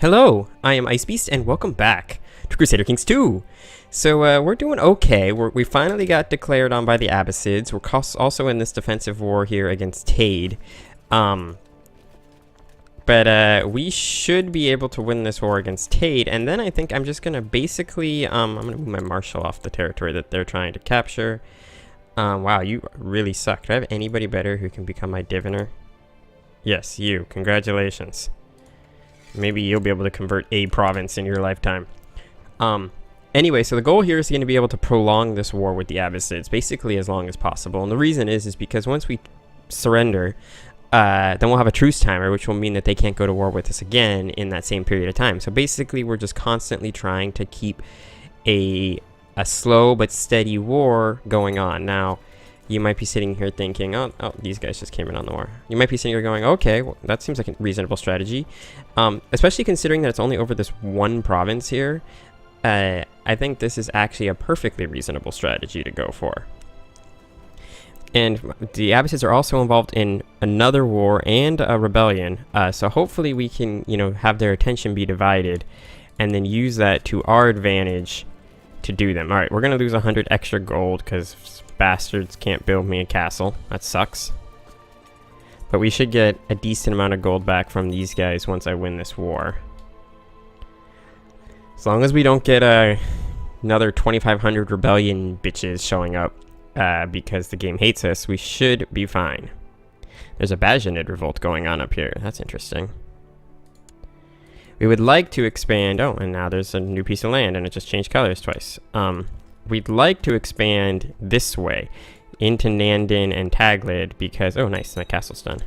Hello, I am IceBeast, and welcome back to Crusader Kings 2. So we're doing okay. We finally got declared on by the Abbasids. We're also in this defensive war here against Tade. But we should be able to win this war against Tade, and then I think I'm just going to basically, I'm going to move my marshal off the territory that they're trying to capture. Wow, you really suck. Do I have anybody better who can become my diviner? Yes, you. Congratulations. Maybe you'll be able to convert a province in your lifetime. Anyway, so the goal here is going to be able to prolong this war with the Abbasids, basically as long as possible. And the reason is because once we surrender, then we'll have a truce timer, which will mean that they can't go to war with us again in that same period of time. So basically, we're just constantly trying to keep a slow but steady war going on. Now, you might be sitting here thinking, oh, these guys just came in on the war. You might be sitting here going, okay, well, that seems like a reasonable strategy. Especially considering that it's only over this one province here. I think this is actually a perfectly reasonable strategy to go for. And the Abbasids are also involved in another war and a rebellion. So hopefully we can, have their attention be divided and then use that to our advantage to do them. All right, we're going to lose 100 extra gold because bastards can't build me a castle. That sucks. But we should get a decent amount of gold back from these guys once I win this war. As long as we don't get another 2,500 rebellion bitches showing up because the game hates us, we should be fine. There's a Bajinid revolt going on up here. That's interesting. We would like to expand... Oh, and now there's a new piece of land, and it just changed colors twice. We'd like to expand this way into Nandin and Taglid because... Oh, nice. My castle's done.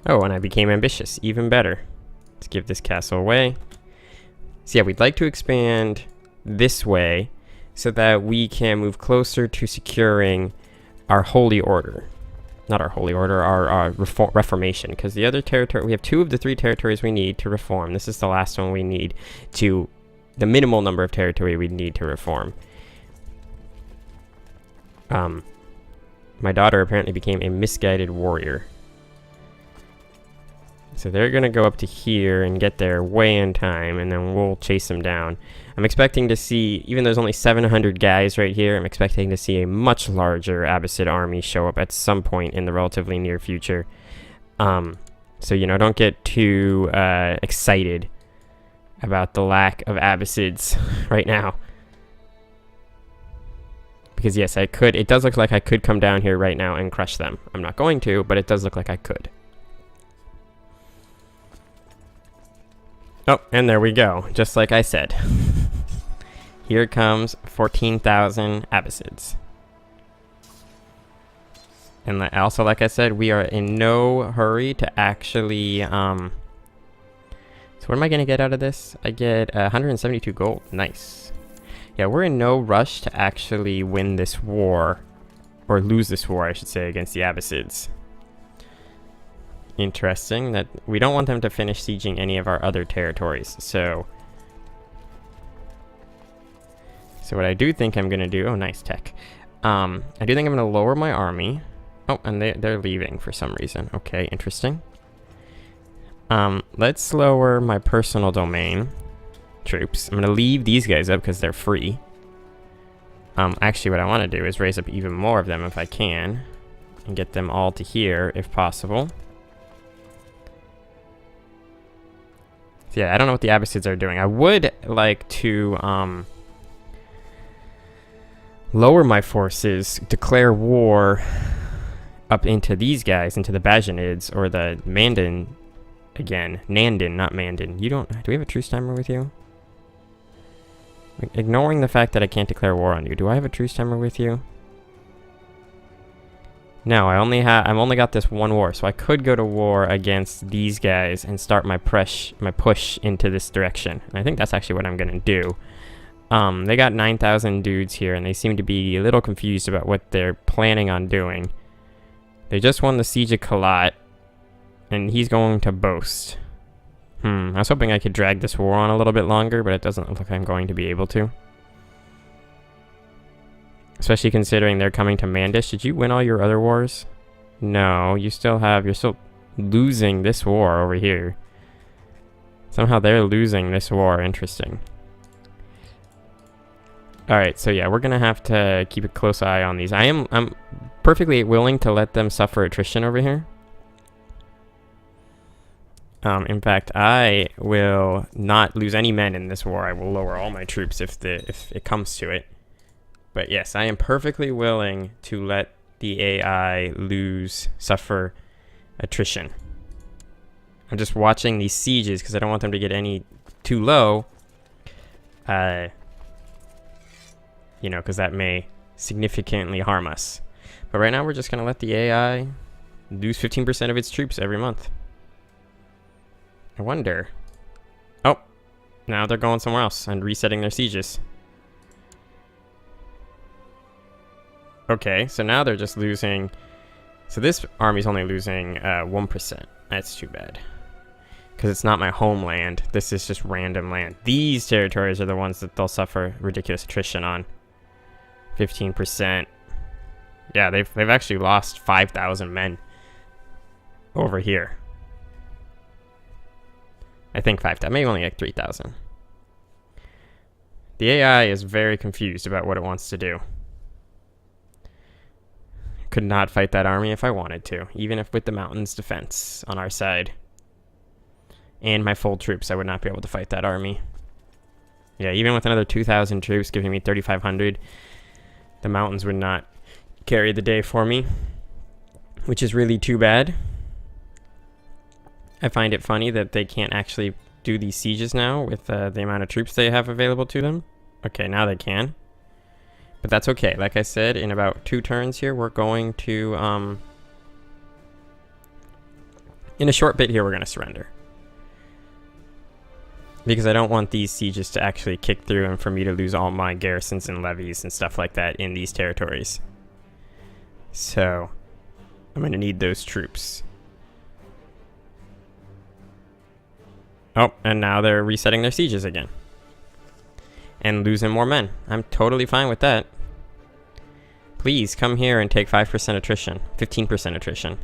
Oh, and I became ambitious. Even better. Let's give this castle away. So yeah, we'd like to expand this way so that we can move closer to securing our Holy Order. Not our Holy Order, our Reformation. Because the other territory... We have 2 of the 3 territories we need to reform. This is the last one we need to... The minimal number of territory we need to reform. My daughter apparently became a misguided warrior. So they're going to go up to here and get there way in time, and then we'll chase them down. I'm expecting to see, even though there's only 700 guys right here, I'm expecting to see a much larger Abbasid army show up at some point in the relatively near future. So, don't get too excited about the lack of Abbasids right now. Because yes, I could. It does look like I could come down here right now and crush them. I'm not going to, but it does look like I could. Oh, and there we go. Just like I said. Here comes 14,000 Abbasids. And also, like I said, we are in no hurry to actually... So what am I going to get out of this? I get 172 gold. Nice. Yeah, we're in no rush to actually win this war, or lose this war, I should say, against the Abbasids. Interesting that we don't want them to finish sieging any of our other territories, so what I do think I'm going to do... Oh, nice tech. I do think I'm going to lower my army. Oh, and they're leaving for some reason. Okay, interesting. Let's lower my personal domain troops. I'm going to leave these guys up because they're free. Actually, what I want to do is raise up even more of them if I can, and get them all to here if possible. So yeah, I don't know what the Abbasids are doing. I would like to lower my forces, declare war up into these guys, into the Bajinids, or the Mandin again. Nandin, not Mandin. Do we have a truce timer with you? Ignoring the fact that I can't declare war on you, do I have a truce timer with you? No, I've only got this one war, so I could go to war against these guys and start my push into this direction. And I think that's actually what I'm gonna do. They got 9,000 dudes here, and they seem to be a little confused about what they're planning on doing. They just won the Siege of Kalat, and he's going to boast. I was hoping I could drag this war on a little bit longer, but it doesn't look like I'm going to be able to. Especially considering they're coming to Mandish. Did you win all your other wars? No, you're still losing this war over here. Somehow they're losing this war. Interesting. Alright, so yeah, we're gonna have to keep a close eye on these. I'm perfectly willing to let them suffer attrition over here. In fact, I will not lose any men in this war. I will lower all my troops if it comes to it. But yes, I am perfectly willing to let the AI suffer attrition. I'm just watching these sieges because I don't want them to get any too low. You know, because that may significantly harm us. But right now we're just going to let the AI lose 15% of its troops every month. I wonder. Oh, now they're going somewhere else and resetting their sieges. Okay, so now they're just losing. So this army's only losing 1%. That's too bad. Because it's not my homeland. This is just random land. These territories are the ones that they'll suffer ridiculous attrition on. 15%. Yeah, they've actually lost 5,000 men over here. I think 5,000, maybe only like 3,000. The AI is very confused about what it wants to do. Could not fight that army if I wanted to, even if with the mountains defense on our side. And my full troops, I would not be able to fight that army. Yeah, even with another 2,000 troops giving me 3,500, the mountains would not carry the day for me, which is really too bad. I find it funny that they can't actually do these sieges now with the amount of troops they have available to them. Okay, now they can. But that's okay. Like I said, in about 2 turns here, we're going to... in a short bit here, we're going to surrender. Because I don't want these sieges to actually kick through and for me to lose all my garrisons and levies and stuff like that in these territories. So, I'm going to need those troops. Oh, and now they're resetting their sieges again. And losing more men. I'm totally fine with that. Please come here and take 5% attrition. 15% attrition.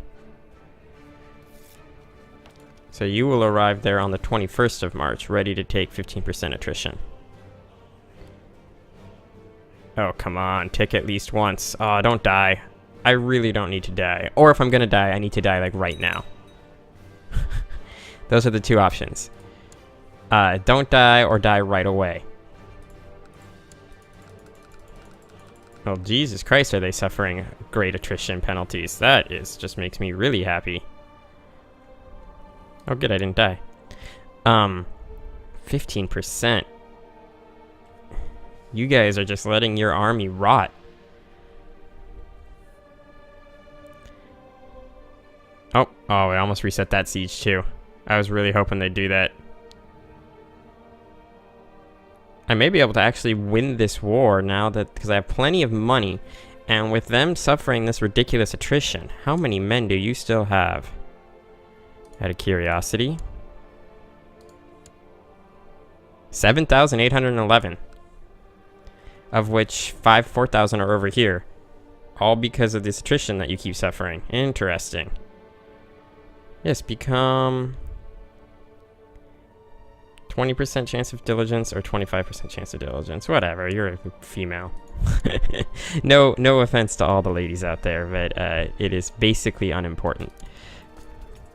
So you will arrive there on the 21st of March, ready to take 15% attrition. Oh, come on. Tick at least once. Oh, don't die. I really don't need to die. Or if I'm gonna die, I need to die, like, right now. Those are the 2 options. Don't die or die right away. Oh, Jesus Christ, are they suffering great attrition penalties. That just makes me really happy. Oh, good, I didn't die. 15%. You guys are just letting your army rot. Oh, I almost reset that siege too. I was really hoping they'd do that. I may be able to actually win this war now that because I have plenty of money, and with them suffering this ridiculous attrition, how many men do you still have? Out of curiosity, 7,811, of which 4,000 are over here, all because of this attrition that you keep suffering. Interesting. Yes, become 20% chance of diligence or 25% chance of diligence. Whatever, you're a female. No offense to all the ladies out there, but it is basically unimportant.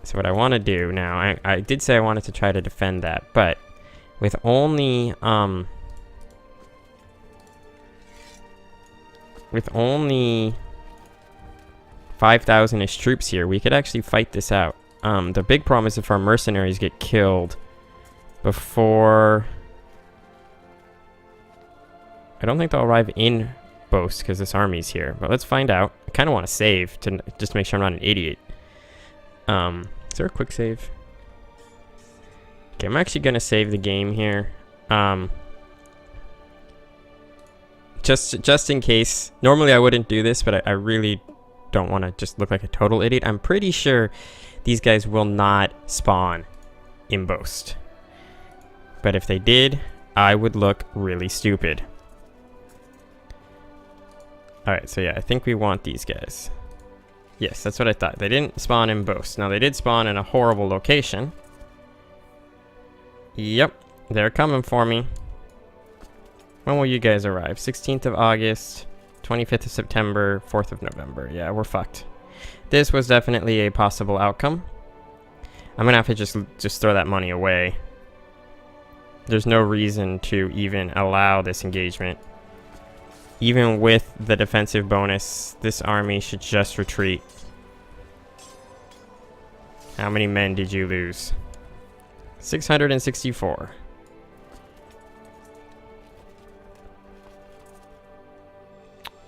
So what I want to do now, I did say I wanted to try to defend that, but with only 5,000-ish troops here, we could actually fight this out. The big problem is if our mercenaries get killed before... I don't think they'll arrive in Boast because this army's here, but let's find out. I kind of want to save to just make sure I'm not an idiot. Is there a quick save? Okay, I'm actually going to save the game here. Just in case. Normally I wouldn't do this, but I really don't want to just look like a total idiot. I'm pretty sure these guys will not spawn in Boast. But if they did, I would look really stupid. Alright, so yeah, I think we want these guys. Yes, that's what I thought. They didn't spawn in Boast. Now, they did spawn in a horrible location. Yep, they're coming for me. When will you guys arrive? 16th of August, 25th of September, 4th of November. Yeah, we're fucked. This was definitely a possible outcome. I'm gonna have to just throw that money away. There's no reason to even allow this engagement. Even with the defensive bonus, this army should just retreat. How many men did you lose? 664.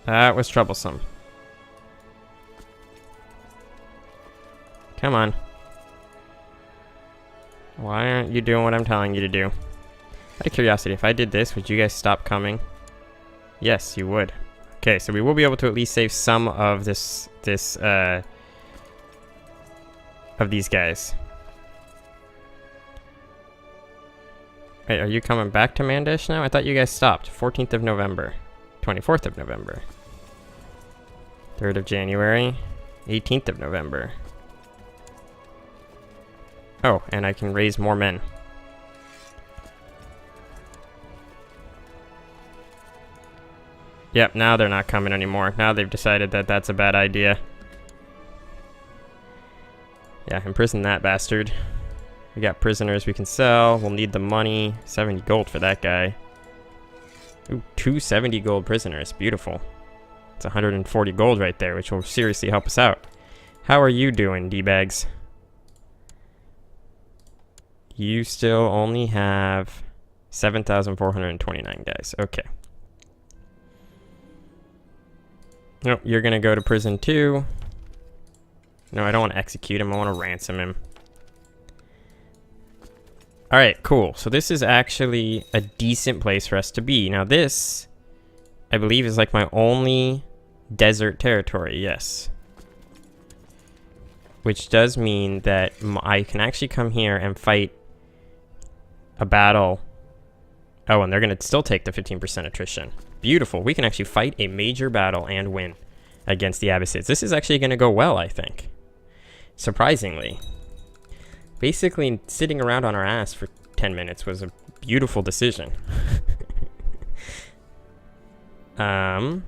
That was troublesome. Come on. Why aren't you doing what I'm telling you to do? Out of curiosity, if I did this, would you guys stop coming? Yes, you would. Okay, so we will be able to at least save some of of these guys. Wait, are you coming back to Mandesh now? I thought you guys stopped. 14th of November. 24th of November. 3rd of January. 18th of November. Oh, and I can raise more men. Yep, now they're not coming anymore. Now they've decided that that's a bad idea. Yeah, imprison that bastard. We got prisoners we can sell. We'll need the money. 70 gold for that guy. Ooh, 270 gold prisoners. Beautiful. It's 140 gold right there, which will seriously help us out. How are you doing, D-bags? You still only have 7,429 guys. Okay. Nope, you're gonna go to prison too. No, I don't want to execute him. I want to ransom him. Alright, cool. So this is actually a decent place for us to be. Now this, I believe, is like my only desert territory. Yes. Which does mean that I can actually come here and fight a battle. Oh, and they're going to still take the 15% attrition. Beautiful. We can actually fight a major battle and win against the Abbasids. This is actually going to go well, I think. Surprisingly. Basically, sitting around on our ass for 10 minutes was a beautiful decision. I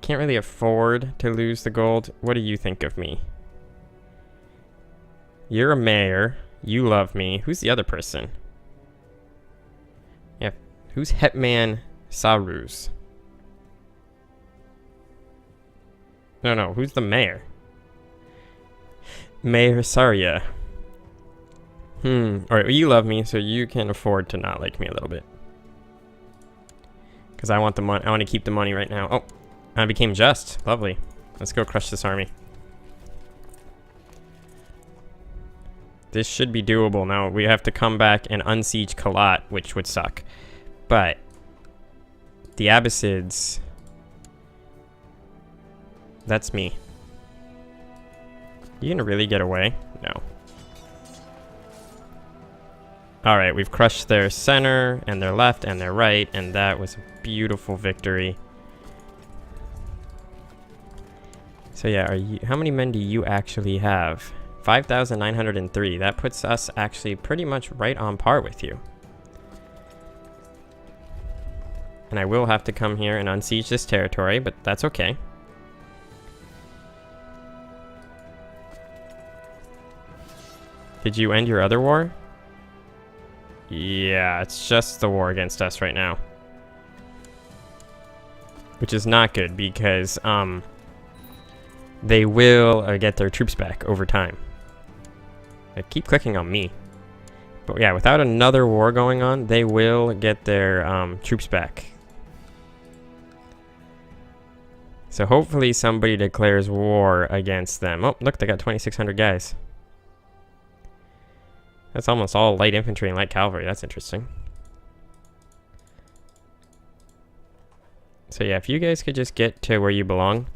can't really afford to lose the gold. What do you think of me? You're a mayor. You love me. Who's the other person? Yeah, who's Hetman Saruz? No, who's the mayor? Mayor Saria. Alright, well, you love me, so you can afford to not like me a little bit. Because I want the money. I want to keep the money right now. Oh, I became just. Lovely. Let's go crush this army. This should be doable. Now, we have to come back and unsiege Kalat, which would suck. But the Abbasids... That's me. You gonna really get away? No. Alright, we've crushed their center, and their left, and their right, and that was a beautiful victory. So yeah, how many men do you actually have? 5,903. That puts us actually pretty much right on par with you. And I will have to come here and unsiege this territory, but that's okay. Did you end your other war? Yeah, it's just the war against us right now. Which is not good because they will get their troops back over time. They keep clicking on me. But yeah, without another war going on, they will get their troops back. So hopefully somebody declares war against them. Oh, look, they got 2,600 guys. That's almost all light infantry and light cavalry. That's interesting. So yeah, if you guys could just get to where you belong.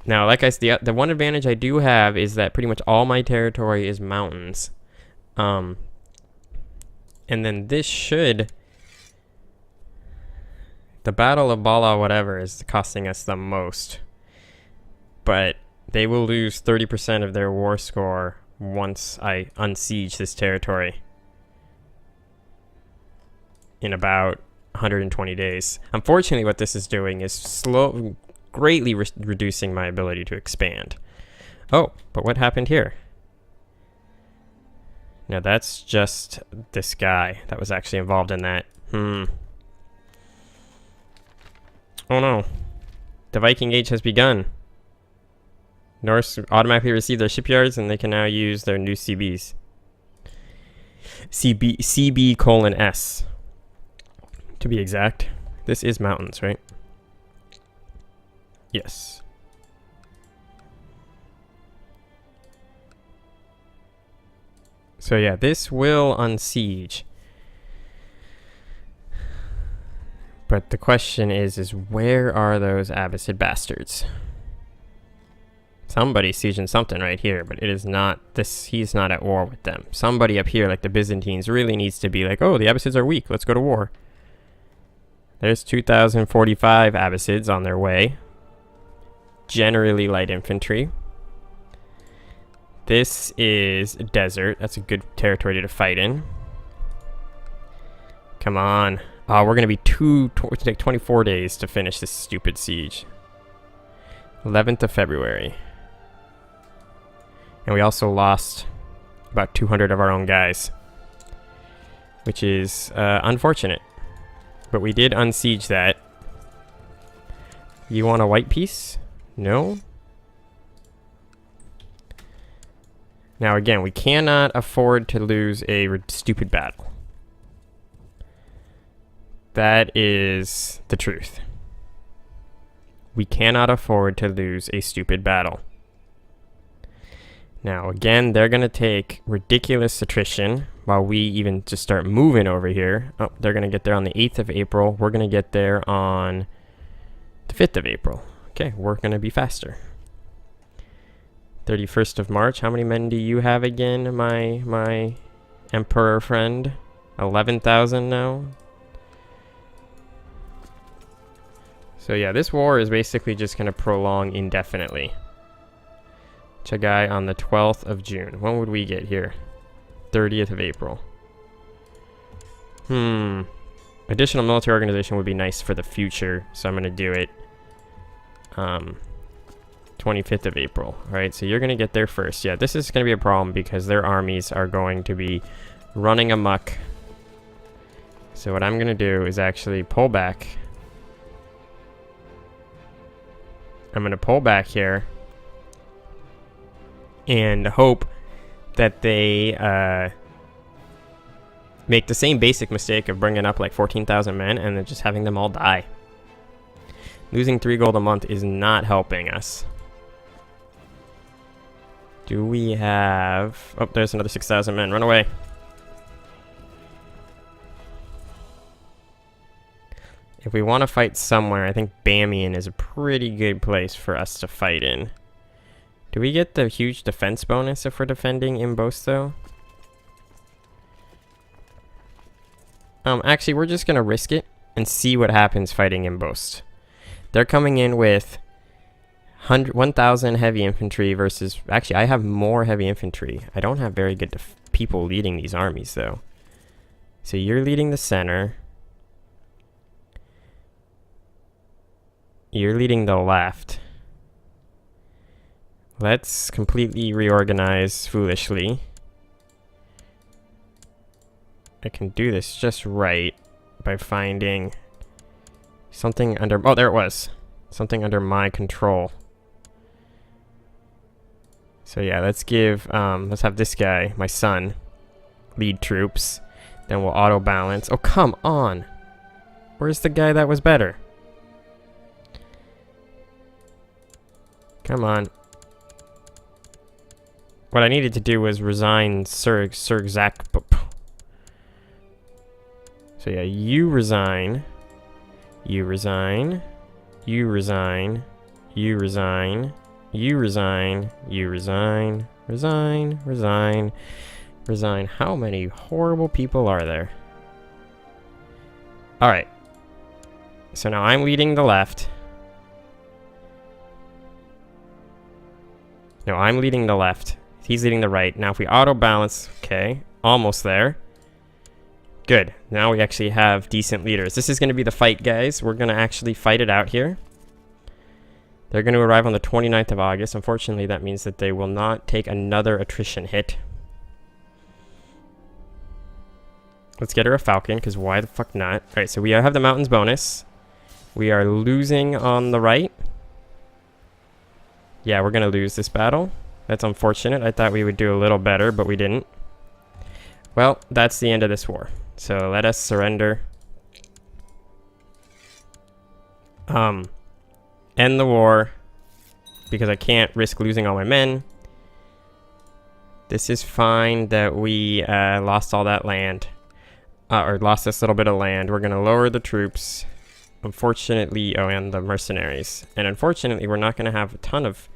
Now, like I said, the one advantage I do have is that pretty much all my territory is mountains. And then this should... The Battle of Bala whatever is costing us the most. But they will lose 30% of their war score once I unsiege this territory in about 120 days. Unfortunately, what this is doing is greatly reducing my ability to expand. Oh, but what happened here? Now that's just this guy that was actually involved in that. Oh no. The Viking Age has begun. Norse automatically receive their shipyards and they can now use their new CBs. CB:(S). To be exact. This is mountains, right? Yes. So yeah, this will unsiege. But the question is where are those Abbasid bastards? Somebody's sieging something right here, but it is not this. He's not at war with them. Somebody up here, like the Byzantines, really needs to be like, oh, the Abbasids are weak. Let's go to war. There's 2,045 Abbasids on their way. Generally light infantry. This is a desert. That's a good territory to fight in. Come on. Oh, we're going to be take 24 days to finish this stupid siege. 11th of February. And we also lost about 200 of our own guys, which is unfortunate. But we did unsiege that. You want a white piece? No? Now again, we cannot afford to lose a stupid battle. That is the truth. We cannot afford to lose a stupid battle. Now again, they're going to take ridiculous attrition while we even just start moving over here. Oh, they're going to get there on the 8th of April. We're going to get there on the 5th of April. Okay, we're going to be faster. 31st of March. How many men do you have again, my emperor friend? 11,000 now. So yeah, this war is basically just going to prolong indefinitely. Chagai on the 12th of June. When would we get here? 30th of April. Additional military organization would be nice for the future, so I'm going to do it 25th of April. Alright, so you're going to get there first. Yeah, this is going to be a problem because their armies are going to be running amok. So what I'm going to do is actually pull back. I'm going to pull back here and hope that they make the same basic mistake of bringing up like 14,000 men and then just having them all die. Losing 3 gold a month is not helping us. Do we have... Oh, there's another 6,000 men. Run away. If we want to fight somewhere, I think Bamiyan is a pretty good place for us to fight in. Do we get the huge defense bonus if we're defending Imbost, though? Actually, we're just going to risk it and see what happens fighting Imbost. They're coming in with 1,000 heavy infantry versus... Actually, I have more heavy infantry. I don't have very good people leading these armies, though. So you're leading the center. You're leading the left. Let's completely reorganize foolishly. I can do this just right by finding something under... Oh, there it was. Something under my control. So yeah, let's give... let's have this guy, my son, lead troops. Then we'll auto-balance. Oh, come on! Where's the guy that was better? Come on. What I needed to do was resign Sir Zach. So yeah, you resign. You resign. You resign. You resign. You resign. You resign. Resign. Resign. Resign. How many horrible people are there? Alright. So now I'm leading the left. No, I'm leading the left. He's leading the right. Now if we auto balance, okay, almost there. Good. Now we actually have decent leaders. This is going to be the fight, guys. We're going to actually fight it out here. They're going to arrive on the 29th of August. Unfortunately, that means that they will not take another attrition hit. Let's get her a falcon, because why the fuck not? Alright, so we have the mountains bonus. We are losing on the right. Yeah, we're going to lose this battle. That's unfortunate. I thought we would do a little better, but we didn't. Well, that's the end of this war. So let us surrender. End the war, because I can't risk losing all my men. This is fine that we lost all that land, or lost this little bit of land. We're going to lower the troops. Unfortunately, oh, and the mercenaries. And unfortunately, we're not going to have a ton of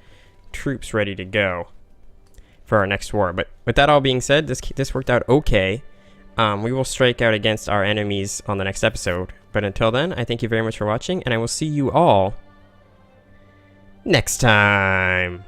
troops ready to go for our next war. But with that all being said, this worked out okay. We will strike out against our enemies on the next episode. But until then, I thank you very much for watching, and I will see you all next time.